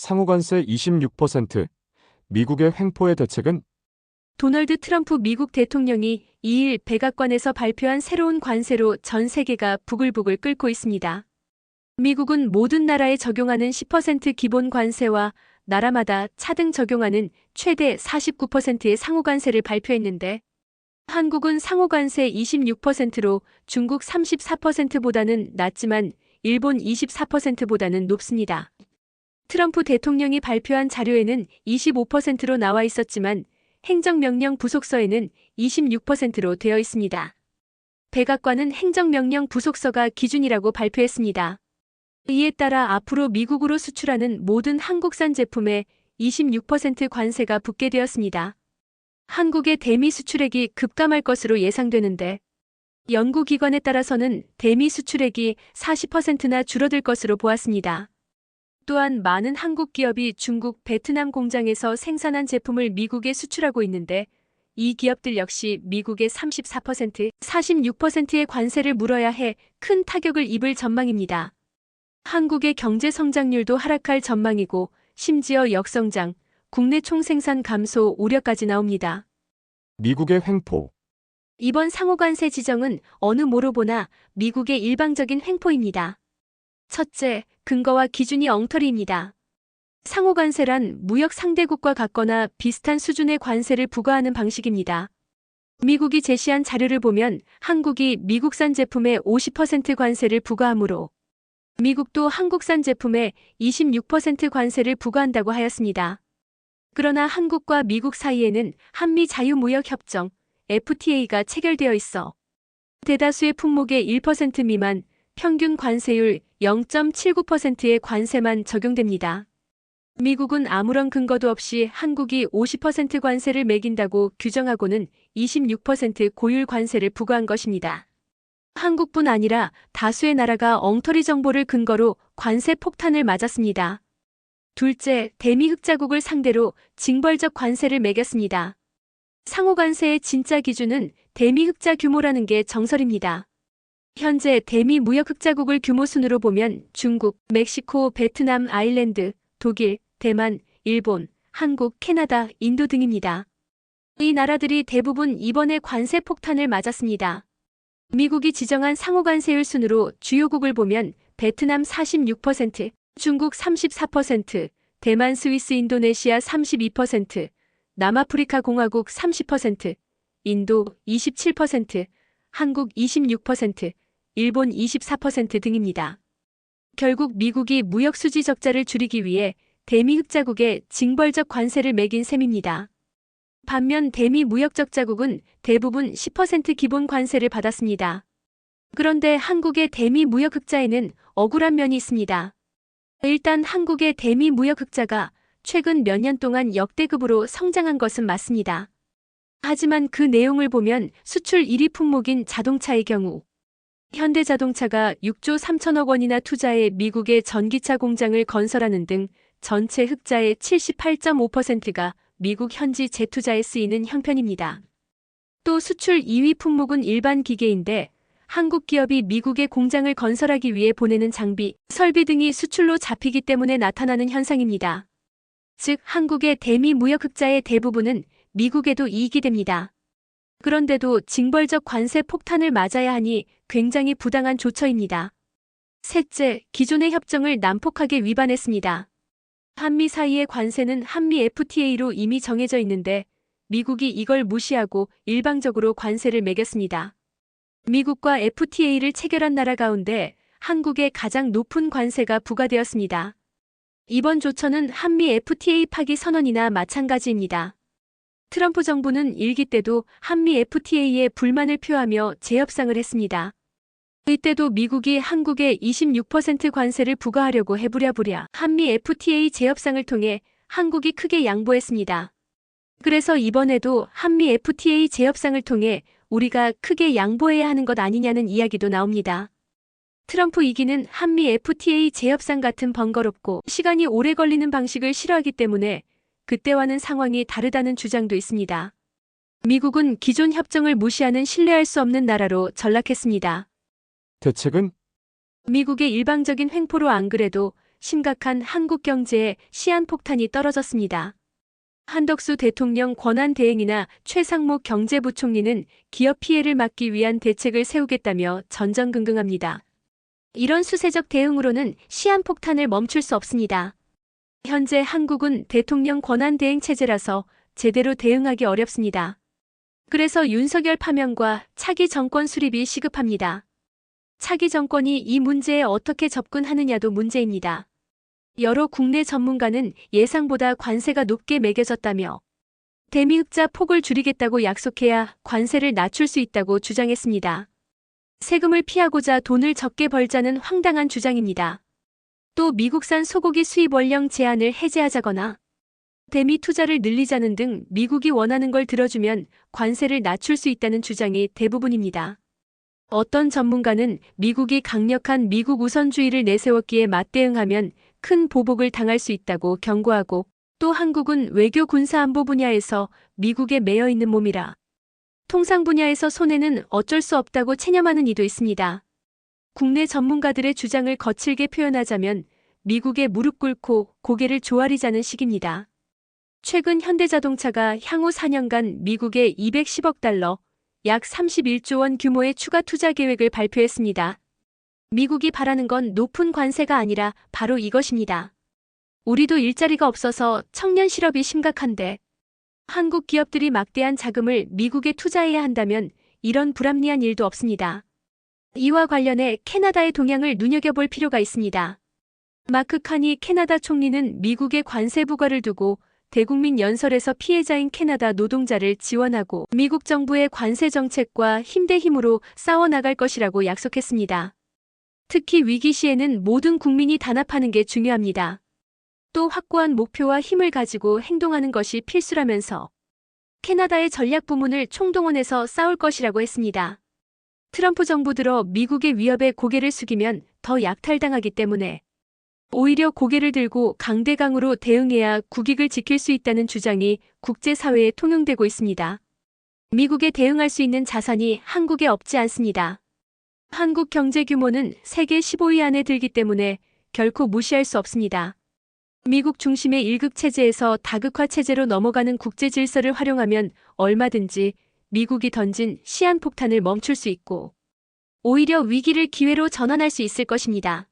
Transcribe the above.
상호관세 26%, 미국의 횡포의 대책은? 도널드 트럼프 미국 대통령이 2일 백악관에서 발표한 새로운 관세로 전 세계가 부글부글 끓고 있습니다. 미국은 모든 나라에 적용하는 10% 기본 관세와 나라마다 차등 적용하는 최대 49%의 상호관세를 발표했는데, 한국은 상호관세 26%로 중국 34%보다는 낮지만 일본 24%보다는 높습니다. 트럼프 대통령이 발표한 자료에는 25%로 나와 있었지만 행정명령 부속서에는 26%로 되어 있습니다. 백악관은 행정명령 부속서가 기준이라고 발표했습니다. 이에 따라 앞으로 미국으로 수출하는 모든 한국산 제품에 26% 관세가 붙게 되었습니다. 한국의 대미 수출액이 급감할 것으로 예상되는데, 연구기관에 따라서는 대미 수출액이 40%나 줄어들 것으로 보았습니다. 또한 많은 한국 기업이 중국, 베트남 공장에서 생산한 제품을 미국에 수출하고 있는데, 이 기업들 역시 미국의 34%, 46%의 관세를 물어야 해 큰 타격을 입을 전망입니다. 한국의 경제 성장률도 하락할 전망이고 심지어 역성장, 국내 총생산 감소 우려까지 나옵니다. 미국의 횡포. 이번 상호관세 지정은 어느 뭐로 보나 미국의 일방적인 횡포입니다. 첫째, 근거와 기준이 엉터리입니다. 상호관세란 무역 상대국과 같거나 비슷한 수준의 관세를 부과하는 방식입니다. 미국이 제시한 자료를 보면 한국이 미국산 제품에 50% 관세를 부과하므로 미국도 한국산 제품에 26% 관세를 부과한다고 하였습니다. 그러나 한국과 미국 사이에는 한미 자유무역협정 FTA가 체결되어 있어 대다수의 품목의 1% 미만, 평균 관세율 0.79%의 관세만 적용됩니다. 미국은 아무런 근거도 없이 한국이 50% 관세를 매긴다고 규정하고는 26% 고율 관세를 부과한 것입니다. 한국뿐 아니라 다수의 나라가 엉터리 정보를 근거로 관세 폭탄을 맞았습니다. 둘째, 대미 흑자국을 상대로 징벌적 관세를 매겼습니다. 상호관세의 진짜 기준은 대미 흑자 규모라는 게 정설입니다. 현재 대미 무역 흑자국을 규모 순으로 보면 중국, 멕시코, 베트남, 아일랜드, 독일, 대만, 일본, 한국, 캐나다, 인도 등입니다. 이 나라들이 대부분 이번에 관세 폭탄을 맞았습니다. 미국이 지정한 상호관세율 순으로 주요국을 보면 베트남 46%, 중국 34%, 대만, 스위스, 인도네시아 32%, 남아프리카 공화국 30%, 인도 27%, 한국 26%, 일본 24% 등입니다. 결국 미국이 무역 수지 적자를 줄이기 위해 대미 흑자국에 징벌적 관세를 매긴 셈입니다. 반면 대미 무역 적자국은 대부분 10% 기본 관세를 받았습니다. 그런데 한국의 대미 무역 흑자에는 억울한 면이 있습니다. 일단 한국의 대미 무역 흑자가 최근 몇 년 동안 역대급으로 성장한 것은 맞습니다. 하지만 그 내용을 보면 수출 1위 품목인 자동차의 경우 현대자동차가 6조 3천억 원이나 투자해 미국의 전기차 공장을 건설하는 등 전체 흑자의 78.5%가 미국 현지 재투자에 쓰이는 형편입니다. 또 수출 2위 품목은 일반 기계인데 한국 기업이 미국의 공장을 건설하기 위해 보내는 장비, 설비 등이 수출로 잡히기 때문에 나타나는 현상입니다. 즉 한국의 대미 무역 흑자의 대부분은 미국에도 이익이 됩니다. 그런데도 징벌적 관세 폭탄을 맞아야 하니 굉장히 부당한 조처입니다. 셋째, 기존의 협정을 난폭하게 위반했습니다. 한미 사이의 관세는 한미 FTA로 이미 정해져 있는데 미국이 이걸 무시하고 일방적으로 관세를 매겼습니다. 미국과 FTA를 체결한 나라 가운데 한국에 가장 높은 관세가 부과되었습니다. 이번 조처는 한미 FTA 파기 선언이나 마찬가지입니다. 트럼프 정부는 일기 때도 한미 FTA에 불만을 표하며 재협상을 했습니다. 이때도 미국이 한국에 26% 관세를 부과하려고 해부랴부랴 한미 FTA 재협상을 통해 한국이 크게 양보했습니다. 그래서 이번에도 한미 FTA 재협상을 통해 우리가 크게 양보해야 하는 것 아니냐는 이야기도 나옵니다. 트럼프 2기는 한미 FTA 재협상 같은 번거롭고 시간이 오래 걸리는 방식을 싫어하기 때문에 그때와는 상황이 다르다는 주장도 있습니다. 미국은 기존 협정을 무시하는 신뢰할 수 없는 나라로 전락했습니다. 대책은? 미국의 일방적인 횡포로 안 그래도 심각한 한국 경제에 시한폭탄이 떨어졌습니다. 한덕수 대통령 권한대행이나 최상목 경제부총리는 기업 피해를 막기 위한 대책을 세우겠다며 전전긍긍합니다. 이런 수세적 대응으로는 시한폭탄을 멈출 수 없습니다. 현재 한국은 대통령 권한대행 체제라서 제대로 대응하기 어렵습니다. 그래서 윤석열 파면과 차기 정권 수립이 시급합니다. 차기 정권이 이 문제에 어떻게 접근하느냐도 문제입니다. 여러 국내 전문가는 예상보다 관세가 높게 매겨졌다며 대미흑자 폭을 줄이겠다고 약속해야 관세를 낮출 수 있다고 주장했습니다. 세금을 피하고자 돈을 적게 벌자는 황당한 주장입니다. 또 미국산 소고기 수입 원령 제한을 해제하자거나 대미 투자를 늘리자는 등 미국이 원하는 걸 들어주면 관세를 낮출 수 있다는 주장이 대부분입니다. 어떤 전문가는 미국이 강력한 미국 우선주의를 내세웠기에 맞대응하면 큰 보복을 당할 수 있다고 경고하고, 또 한국은 외교 군사안보 분야에서 미국에 매여 있는 몸이라 통상 분야에서 손해는 어쩔 수 없다고 체념하는 이도 있습니다. 국내 전문가들의 주장을 거칠게 표현하자면 미국에 무릎 꿇고 고개를 조아리자는 식입니다. 최근 현대자동차가 향후 4년간 미국에 210억 달러, 약 31조 원 규모의 추가 투자 계획을 발표했습니다. 미국이 바라는 건 높은 관세가 아니라 바로 이것입니다. 우리도 일자리가 없어서 청년 실업이 심각한데 한국 기업들이 막대한 자금을 미국에 투자해야 한다면 이런 불합리한 일도 없습니다. 이와 관련해 캐나다의 동향을 눈여겨볼 필요가 있습니다. 마크 카니 캐나다 총리는 미국의 관세 부과를 두고 대국민 연설에서 피해자인 캐나다 노동자를 지원하고 미국 정부의 관세 정책과 힘 대 힘으로 싸워나갈 것이라고 약속했습니다. 특히 위기 시에는 모든 국민이 단합하는 게 중요합니다. 또 확고한 목표와 힘을 가지고 행동하는 것이 필수라면서 캐나다의 전략 부문을 총동원해서 싸울 것이라고 했습니다. 트럼프 정부 들어 미국의 위협에 고개를 숙이면 더 약탈당하기 때문에 오히려 고개를 들고 강대강으로 대응해야 국익을 지킬 수 있다는 주장이 국제사회에 통용되고 있습니다. 미국에 대응할 수 있는 자산이 한국에 없지 않습니다. 한국 경제 규모는 세계 15위 안에 들기 때문에 결코 무시할 수 없습니다. 미국 중심의 일극 체제에서 다극화 체제로 넘어가는 국제 질서를 활용하면 얼마든지 미국이 던진 시한폭탄을 멈출 수 있고 오히려 위기를 기회로 전환할 수 있을 것입니다.